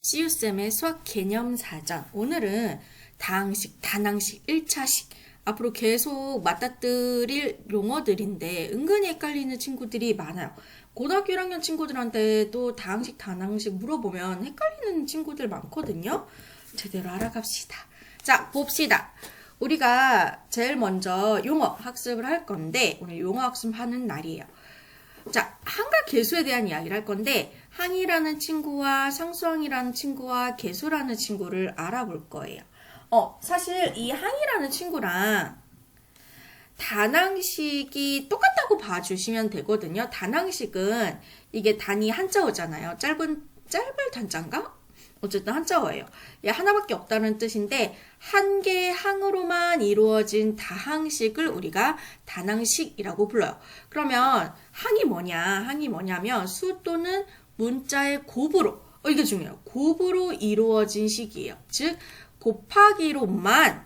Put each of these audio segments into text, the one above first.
시우쌤의 수학 개념 사전. 오늘은 다항식, 단항식, 1차식. 앞으로 계속 맞닥뜨릴 용어들인데 은근히 헷갈리는 친구들이 많아요. 고등학교 1학년 친구들한테도 다항식, 단항식 물어보면 헷갈리는 친구들 많거든요. 제대로 알아갑시다. 자, 봅시다. 우리가 제일 먼저 용어 학습을 할 건데 오늘 용어 학습하는 날이에요. 자, 항과 계수에 대한 이야기를 할 건데 항이라는 친구와 상수항이라는 친구와 계수라는 친구를 알아볼 거예요. 사실 이 항이라는 친구랑 단항식이 똑같다고 봐주시면 되거든요. 단항식은 이게 단이 한자어잖아요. 짧을 단자인가? 어쨌든 한자어예요. 얘 하나밖에 없다는 뜻인데 한 개의 항으로만 이루어진 다항식을 우리가 단항식이라고 불러요. 그러면 항이 뭐냐? 항이 뭐냐면 수 또는 문자의 곱으로 이게 중요해요. 곱으로 이루어진 식이에요. 즉 곱하기로만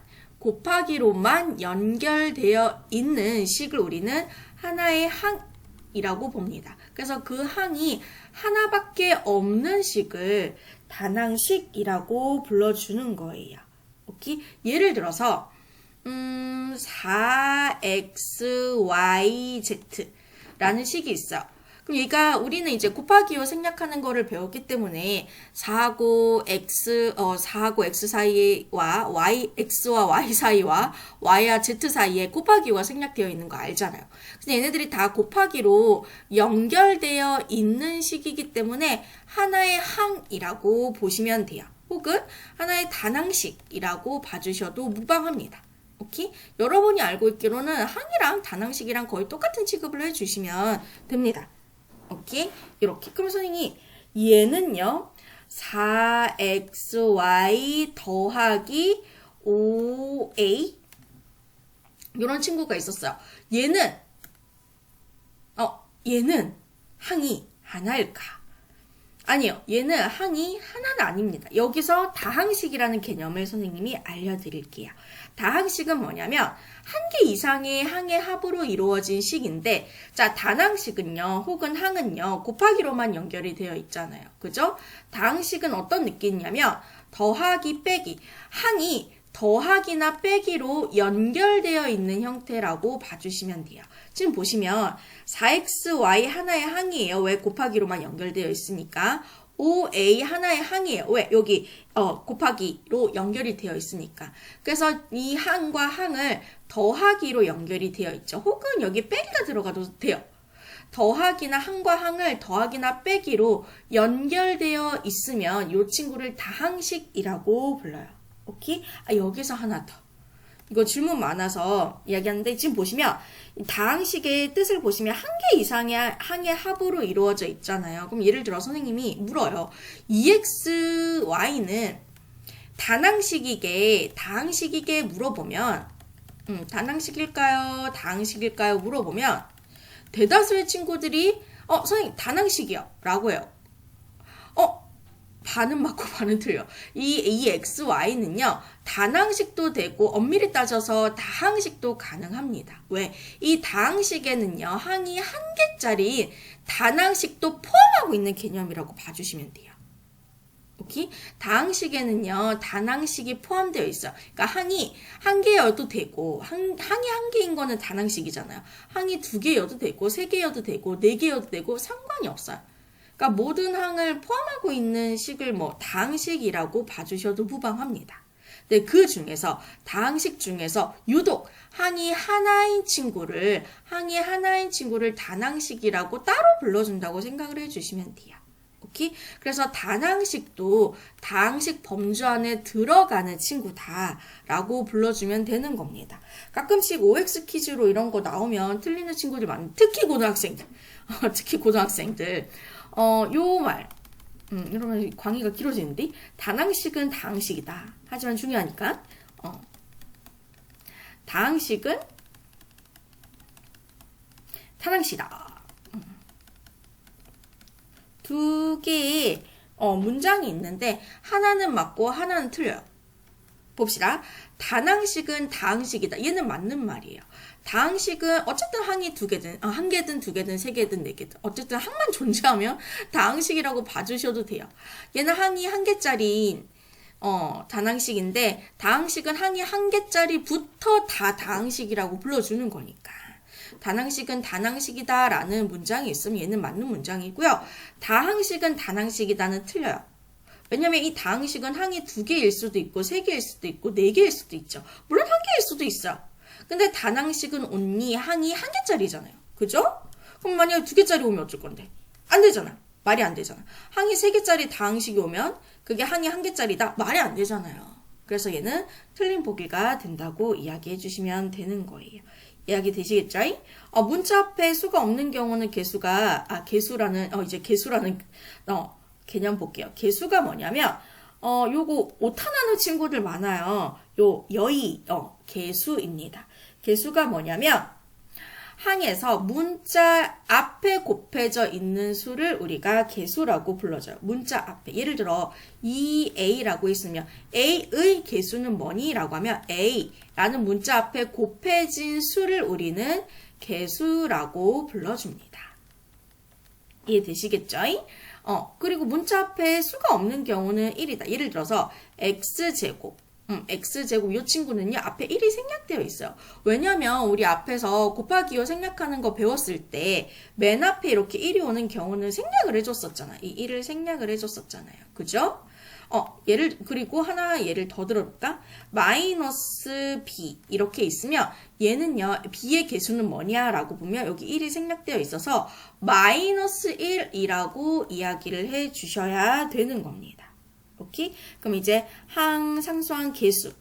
연결되어 있는 식을 우리는 하나의 항이라고 봅니다. 그래서 그 항이 하나밖에 없는 식을 단항식이라고 불러주는 거예요. 오케이? 예를 들어서 4xyz라는 식이 있어요. 그럼 얘가 우리는 이제 곱하기로 생략하는 거를 배웠기 때문에 4하고 x 사이와 x와 y 사이와 y와 z 사이에 곱하기가 생략되어 있는 거 알잖아요. 그래서 얘네들이 다 곱하기로 연결되어 있는 식이기 때문에 하나의 항이라고 보시면 돼요. 혹은 하나의 단항식이라고 봐주셔도 무방합니다. 오케이? 여러분이 알고 있기로는 항이랑 단항식이랑 거의 똑같은 취급을 해주시면 됩니다. 오케이? 이렇게. 그럼 선생님이 얘는요. 4xy 더하기 5a 이런 친구가 있었어요. 얘는 항이 하나일까? 아니요. 얘는 항이 하나는 아닙니다. 여기서 다항식이라는 개념을 선생님이 알려드릴게요. 다항식은 뭐냐면 한 개 이상의 항의 합으로 이루어진 식인데 자, 단항식은요. 혹은 항은요. 곱하기로만 연결이 되어 있잖아요. 그죠? 다항식은 어떤 느낌이냐면 더하기 빼기. 항이 더하기나 빼기로 연결되어 있는 형태라고 봐주시면 돼요. 지금 보시면 4xy 하나의 항이에요. 왜? 곱하기로만 연결되어 있으니까. 5a 하나의 항이에요. 왜? 여기 곱하기로 연결이 되어 있으니까. 그래서 이 항과 항을 더하기로 연결이 되어 있죠. 혹은 여기 빼기가 들어가도 돼요. 더하기나 항과 항을 더하기나 빼기로 연결되어 있으면 이 친구를 다항식이라고 불러요. 오케이? 여기서 하나 더. 이거 질문 많아서 이야기하는데 지금 보시면 다항식의 뜻을 보시면 한 개 이상의 항의 합으로 이루어져 있잖아요. 그럼 예를 들어 선생님이 물어요. EXY는 다항식이게 물어보면 단항식일까요? 다항식일까요? 물어보면 대다수의 친구들이 선생님 단항식이요 라고 해요. 반은 맞고 반은 틀려. 이 XY는요, 단항식도 되고, 엄밀히 따져서 다항식도 가능합니다. 왜? 이 다항식에는요, 항이 한 개짜리 단항식도 포함하고 있는 개념이라고 봐주시면 돼요. 오케이? 다항식에는요, 단항식이 포함되어 있어요. 그러니까 항이 한 개여도 되고, 항이 한 개인 거는 단항식이잖아요. 항이 두 개여도 되고, 세 개여도 되고, 네 개여도 되고, 상관이 없어요. 그러니까 모든 항을 포함하고 있는 식을 다항식이라고 봐주셔도 무방합니다. 근데 그 중에서 다항식 중에서 유독 항이 하나인 친구를 단항식이라고 따로 불러준다고 생각을 해주시면 돼요. 오케이? 그래서 단항식도 다항식 범주 안에 들어가는 친구다라고 불러주면 되는 겁니다. 가끔씩 OX 퀴즈로 이런 거 나오면 틀리는 친구들 많은데 특히 고등학생들 요 말, 이러면 광의가 길어지는데, 단항식은 다항식이다. 하지만 중요하니까, 다항식은 단항식이다. 두 개의 문장이 있는데, 하나는 맞고 하나는 틀려요. 봅시다. 단항식은 다항식이다. 얘는 맞는 말이에요. 다항식은 어쨌든 항이 두 개든, 한 개든 두 개든 세 개든 네 개든 어쨌든 항만 존재하면 다항식이라고 봐주셔도 돼요. 얘는 항이 한 개짜리인 단항식인데 다항식은 항이 한 개짜리부터 다 다항식이라고 불러주는 거니까. 단항식은 단항식이다 라는 문장이 있으면 얘는 맞는 문장이고요. 다항식은 단항식이다는 틀려요. 왜냐면 이 다항식은 항이 두 개일 수도 있고 세 개일 수도 있고 네 개일 수도 있죠. 물론 한 개일 수도 있어요. 근데 단항식은 only 항이 한 개짜리잖아요. 그죠? 그럼 만약에 두 개짜리 오면 어쩔 건데? 안 되잖아. 말이 안 되잖아. 항이 세 개짜리 다항식이 오면 그게 항이 한 개짜리다. 말이 안 되잖아요. 그래서 얘는 틀린 보기가 된다고 이야기해 주시면 되는 거예요. 이야기 되시겠죠? 문자 앞에 수가 없는 경우는 개수라는 개념 볼게요. 개수가 뭐냐면, 요거 오타나는 친구들 많아요. 개수입니다. 개수가 뭐냐면, 항에서 문자 앞에 곱해져 있는 수를 우리가 개수라고 불러줘요. 문자 앞에. 예를 들어, 2a라고 있으면, a의 개수는 뭐니? 라고 하면, a라는 문자 앞에 곱해진 수를 우리는 개수라고 불러줍니다. 이해되시겠죠? 그리고 문자 앞에 수가 없는 경우는 1이다. 예를 들어서 x제곱. x제곱 이 친구는요. 앞에 1이 생략되어 있어요. 왜냐면 우리 앞에서 곱하기요 생략하는 거 배웠을 때 맨 앞에 이렇게 1이 오는 경우는 생략을 해줬었잖아. 이 1을 생략을 해줬었잖아요. 그죠? 그리고 하나 예를 더 들어볼까? 마이너스 b 이렇게 있으면 얘는요, b의 개수는 뭐냐라고 보면 여기 1이 생략되어 있어서 마이너스 1이라고 이야기를 해 주셔야 되는 겁니다. 오케이? 그럼 이제 상수항 개수.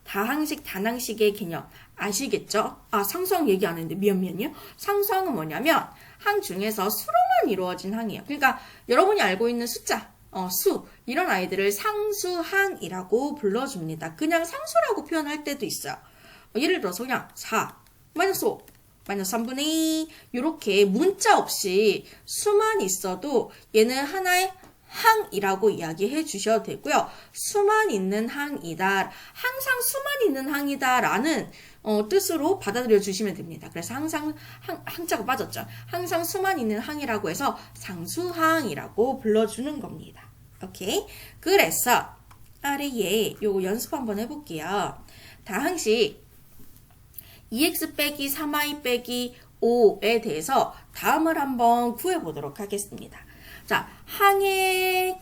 다항식, 단항식의 개념 아시겠죠? 상수항 얘기 안 했는데 미안요. 상수항은 뭐냐면 항 중에서 수로만 이루어진 항이에요. 그러니까 여러분이 알고 있는 숫자, 수 이런 아이들을 상수항이라고 불러줍니다. 그냥 상수라고 표현할 때도 있어요. 예를 들어서 그냥 4, 마이너스 5, 마이너스 3분의 2 이렇게 문자 없이 수만 있어도 얘는 하나의 항이라고 이야기해 주셔도 되고요. 수만 있는 항이다. 항상 수만 있는 항이다 라는 뜻으로 받아들여 주시면 됩니다. 그래서 항상 항자가 빠졌죠. 항상 수만 있는 항이라고 해서 상수항이라고 불러주는 겁니다. 오케이? 그래서 아래에 요거 연습 한번 해볼게요. 다항식 2x 빼기 3y 빼기 5에 대해서 다음을 한번 구해보도록 하겠습니다. 자, 항의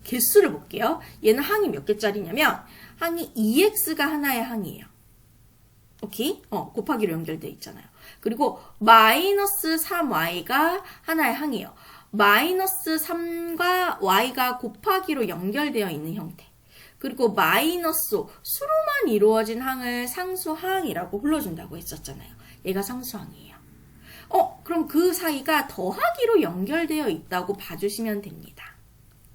개수를 볼게요. 얘는 항이 몇 개짜리냐면 항이 2x가 하나의 항이에요. 오케이? 곱하기로 연결되어 있잖아요. 그리고 마이너스 3y가 하나의 항이에요. 마이너스 3과 y가 곱하기로 연결되어 있는 형태. 그리고 마이너스 수로만 이루어진 항을 상수항이라고 불러준다고 했었잖아요. 얘가 상수항이에요. 그럼 그 사이가 더하기로 연결되어 있다고 봐주시면 됩니다.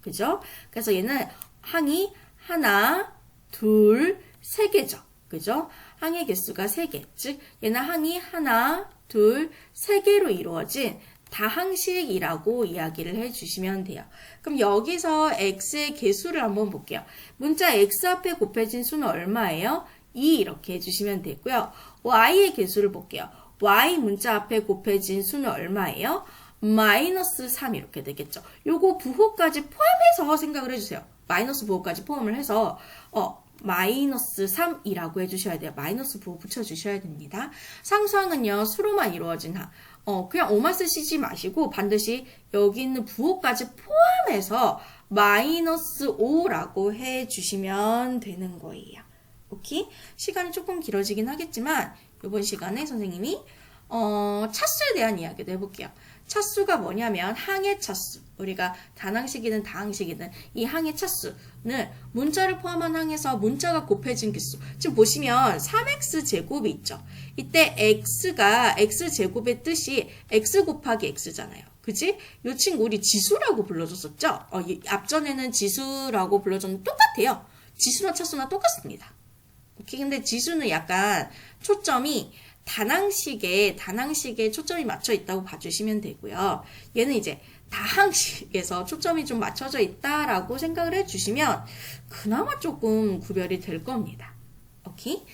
그죠? 그래서 얘는 항이 하나, 둘, 세 개죠. 그죠? 항의 개수가 3개. 즉, 얘는 항이 하나, 둘, 세 개로 이루어진 다항식이라고 이야기를 해주시면 돼요. 그럼 여기서 x의 개수를 한번 볼게요. 문자 x 앞에 곱해진 수는 얼마예요? 2 이렇게 해주시면 되고요. y의 개수를 볼게요. y 문자 앞에 곱해진 수는 얼마예요? 마이너스 3 이렇게 되겠죠. 요거 부호까지 포함해서 생각을 해주세요. 마이너스 부호까지 포함을 해서 마이너스 3이라고 해주셔야 돼요. 마이너스 부호 붙여주셔야 됩니다. 상수항은요, 수로만 이루어진 항. 그냥 5만 쓰시지 마시고 반드시 여기 있는 부호까지 포함해서 마이너스 5라고 해주시면 되는 거예요. 오케이? 시간이 조금 길어지긴 하겠지만 이번 시간에 선생님이 차수에 대한 이야기도 해볼게요. 차수가 뭐냐면 항의 차수. 우리가 단항식이든 다항식이든 이 항의 차수는 문자를 포함한 항에서 문자가 곱해진 개수. 지금 보시면 3x제곱이 있죠. 이때 x가 x제곱의 뜻이 x 곱하기 x잖아요. 그치? 이 친구 우리 지수라고 불러줬었죠? 앞전에는 지수라고 불러줬는데 똑같아요. 지수나 차수나 똑같습니다. 오케이? 근데 지수는 약간 초점이 단항식에 초점이 맞춰 있다고 봐주시면 되고요. 얘는 이제 다항식에서 초점이 좀 맞춰져 있다라고 생각을 해주시면 그나마 조금 구별이 될 겁니다. 오케이?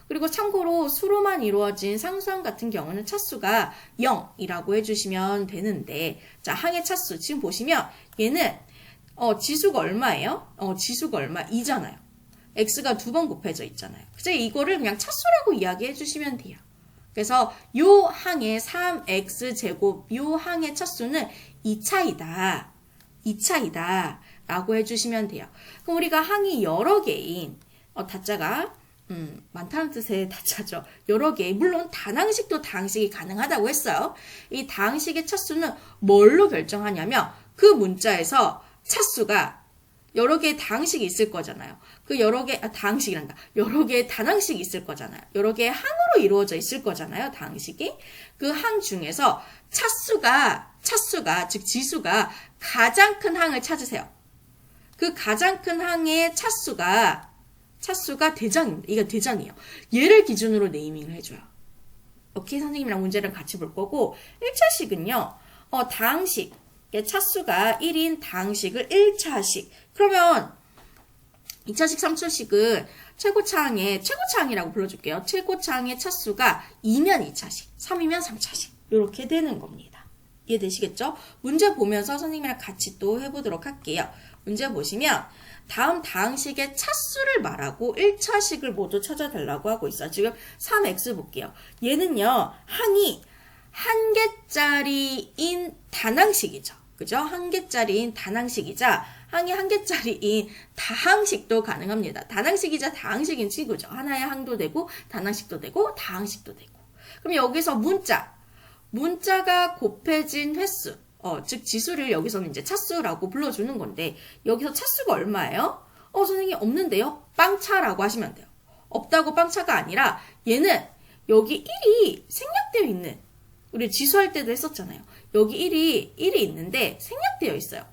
그리고 참고로 수로만 이루어진 상수항 같은 경우는 차수가 0이라고 해주시면 되는데, 자, 항의 차수 지금 보시면 얘는 지수가 얼마예요? 지수가 얼마? 2잖아요. x가 2번 곱해져 있잖아요. 그래서 이거를 그냥 차수라고 이야기해 주시면 돼요. 그래서 요 항의 3x 제곱 요 항의 차수는 2차이다. 2차이다. 라고 해주시면 돼요. 그럼 우리가 항이 여러 개인 다자가 많다는 뜻의 다자죠. 여러 개. 물론 다항식도 다항식이 가능하다고 했어요. 이 다항식의 차수는 뭘로 결정하냐면 그 문자에서 차수가 여러 개의 다항식이 있을 거잖아요. 그 여러 개, 다항식이란다. 여러 개의 단항식이 있을 거잖아요. 여러 개의 항으로 이루어져 있을 거잖아요. 다항식이. 그 항 중에서 차수가, 즉 지수가 가장 큰 항을 찾으세요. 그 가장 큰 항의 차수가 대장입니다. 이거 대장이에요. 얘를 기준으로 네이밍을 해줘요. 오케이, 선생님이랑 문제를 같이 볼 거고, 1차식은요, 다항식, 차수가 1인 다항식을 1차식. 그러면 2차식, 3차식은 최고차항이라고 불러줄게요. 최고차항의 차수가 2면 2차식, 3이면 3차식. 이렇게 되는 겁니다. 이해되시겠죠? 문제 보면서 선생님이랑 같이 또 해보도록 할게요. 문제 보시면 다음 다항식의 차수를 말하고 1차식을 모두 찾아달라고 하고 있어요. 지금 3x 볼게요. 얘는요, 항이 한 개짜리인 단항식이죠. 그죠? 한 개짜리인 단항식이자 항이 한 개짜리인 다항식도 가능합니다. 단항식이자 다항식인 친구죠. 하나의 항도 되고 단항식도 되고 다항식도 되고. 그럼 여기서 문자가 곱해진 횟수, 즉 지수를 여기서는 이제 차수라고 불러주는 건데 여기서 차수가 얼마예요? 선생님 없는데요? 빵차라고 하시면 돼요. 없다고 빵차가 아니라 얘는 여기 1이 생략되어 있는, 우리 지수할 때도 했었잖아요. 여기 1이 있는데 생략되어 있어요.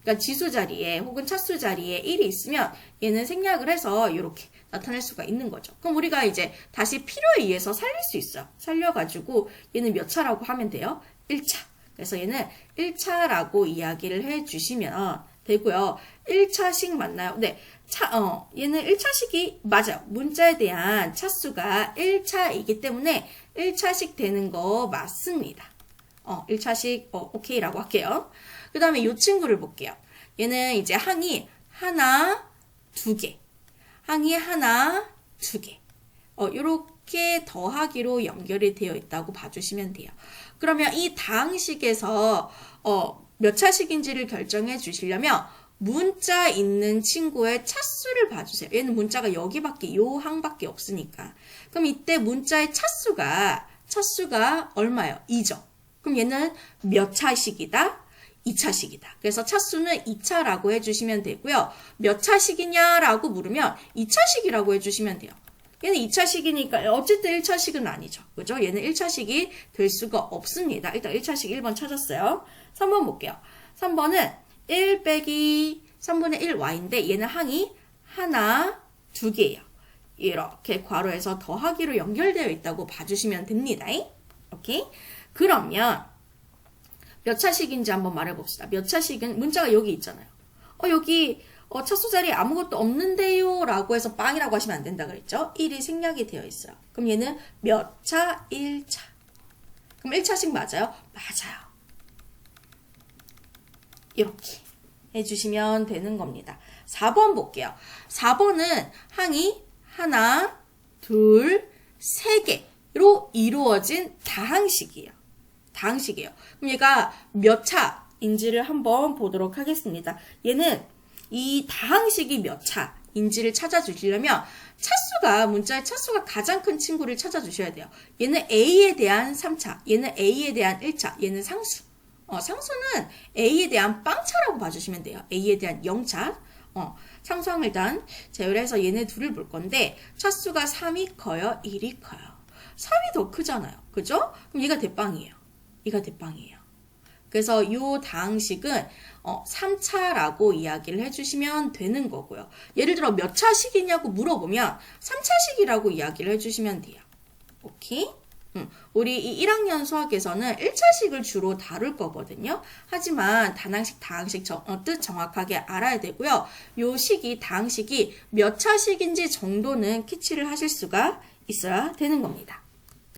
그러니까 지수 자리에 혹은 차수 자리에 1이 있으면 얘는 생략을 해서 이렇게 나타낼 수가 있는 거죠. 그럼 우리가 이제 다시 필요에 의해서 살릴 수 있어요. 살려가지고 얘는 몇 차라고 하면 돼요? 1차. 그래서 얘는 1차라고 이야기를 해주시면 되고요. 1차식 맞나요? 네. 얘는 1차식이 맞아요. 문자에 대한 차수가 1차이기 때문에 1차식 되는 거 맞습니다. 1차식, 오케이라고 할게요. 그 다음에 이 친구를 볼게요. 얘는 이제 항이 하나, 두 개. 항이 하나, 두 개. 요렇게 더하기로 연결이 되어 있다고 봐주시면 돼요. 그러면 이 다항식에서, 몇 차식인지를 결정해 주시려면, 문자 있는 친구의 차수를 봐주세요. 얘는 문자가 여기밖에, 요 항밖에 없으니까. 그럼 이때 문자의 차수가 얼마예요? 2죠. 그럼 얘는 몇 차식이다? 2차식이다. 그래서 차수는 2차라고 해주시면 되고요. 몇 차식이냐라고 물으면 2차식이라고 해주시면 돼요. 얘는 2차식이니까 어쨌든 1차식은 아니죠. 그죠? 얘는 1차식이 될 수가 없습니다. 일단 1차식 1번 찾았어요. 3번 볼게요. 3번은 1 빼기 3분의 1y인데 얘는 항이 하나, 두 개예요. 이렇게 괄호에서 더하기로 연결되어 있다고 봐주시면 됩니다. 오케이? 그러면 몇 차식인지 한번 말해봅시다. 몇 차식은 문자가 여기 있잖아요. 여기 차수 자리에 아무것도 없는데요 라고 해서 빵이라고 하시면 안 된다 그랬죠? 1이 생략이 되어 있어요. 그럼 얘는 몇 차? 1차. 그럼 1차식 맞아요? 맞아요. 이렇게 해주시면 되는 겁니다. 4번 볼게요. 4번은 항이 하나, 둘, 세 개로 이루어진 다항식이에요. 그럼 얘가 몇 차인지를 한번 보도록 하겠습니다. 얘는 이 다항식이 몇 차인지를 찾아주시려면 문자의 차수가 가장 큰 친구를 찾아주셔야 돼요. 얘는 A에 대한 3차, 얘는 A에 대한 1차, 얘는 상수. 상수는 A에 대한 빵차라고 봐주시면 돼요. A에 대한 0차. 상수항을 일단 제외해서 얘네 둘을 볼 건데 차수가 3이 커요? 1이 커요? 3이 더 크잖아요. 그죠? 그럼 얘가 대빵이에요. 그래서 이 다항식은 3차라고 이야기를 해주시면 되는 거고요. 예를 들어 몇 차식이냐고 물어보면 3차식이라고 이야기를 해주시면 돼요. 오케이? 우리 이 1학년 수학에서는 1차식을 주로 다룰 거거든요. 하지만 단항식, 다항식 뜻 정확하게 알아야 되고요. 요 식이, 다항식이 몇 차식인지 정도는 캐치를 하실 수가 있어야 되는 겁니다.